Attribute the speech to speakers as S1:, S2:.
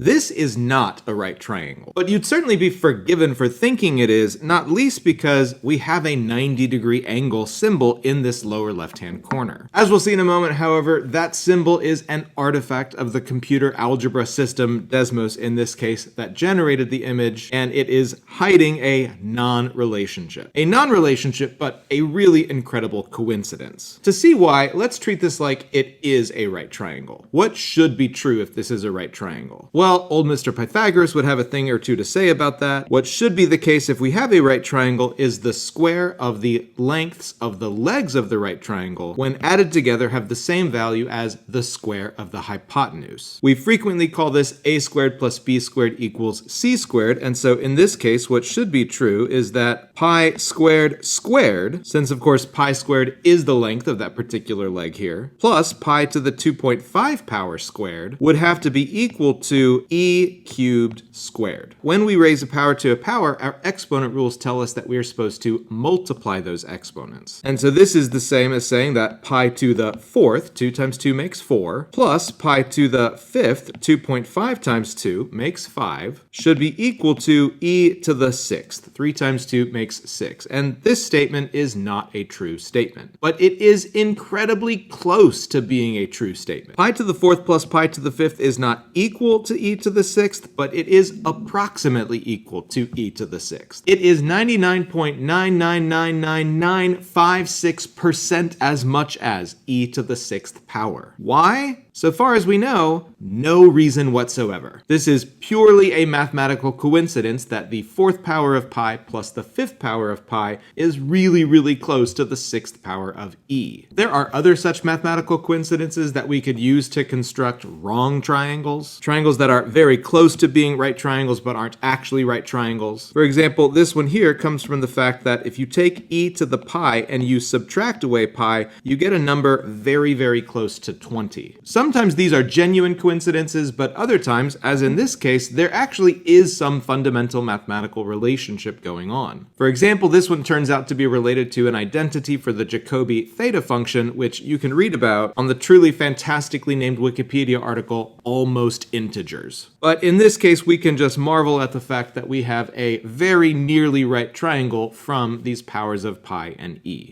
S1: This is not a right triangle, but you'd certainly be forgiven for thinking it is, not least because we have a 90-degree angle symbol in this lower left-hand corner. As we'll see in a moment, however, that symbol is an artifact of the computer algebra system, Desmos in this case, that generated the image, and it is hiding a non-relationship. A non-relationship, but a really incredible coincidence. To see why, let's treat this like it is a right triangle. What should be true if this is a right triangle? Well, old Mr. Pythagoras would have a thing or two to say about that. What should be the case if we have a right triangle is the square of the lengths of the legs of the right triangle, when added together, have the same value as the square of the hypotenuse. We frequently call this a squared plus b squared equals c squared, and so in this case, what should be true is that pi squared squared, since of course pi squared is the length of that particular leg here, plus pi to the 2.5 power squared would have to be equal to e cubed squared. When we raise a power to a power, our exponent rules tell us that we are supposed to multiply those exponents. And so this is the same as saying that pi to the fourth, 2 times 2 makes 4, plus pi to the fifth, 2.5 times 2 makes 5, should be equal to e to the sixth, 3 times 2 makes 6. And this statement is not a true statement, but it is incredibly close to being a true statement. Pi to the fourth plus pi to the fifth is not equal to e to the sixth, but it is approximately equal to e to the sixth. It is 99.9999956% as much as e to the sixth power. Why? So far as we know, no reason whatsoever. This is purely a mathematical coincidence that the fourth power of pi plus the fifth power of pi is really, really close to the sixth power of e. There are other such mathematical coincidences that we could use to construct wrong triangles. Triangles that are very close to being right triangles but aren't actually right triangles. For example, this one here comes from the fact that if you take e to the pi and you subtract away pi, you get a number very, very close to 20. Sometimes these are genuine coincidences, but other times, as in this case, there actually is some fundamental mathematical relationship going on. For example, this one turns out to be related to an identity for the Jacobi theta function, which you can read about on the truly fantastically named Wikipedia article, Almost Integers. But in this case, we can just marvel at the fact that we have a very nearly right triangle from these powers of pi and e.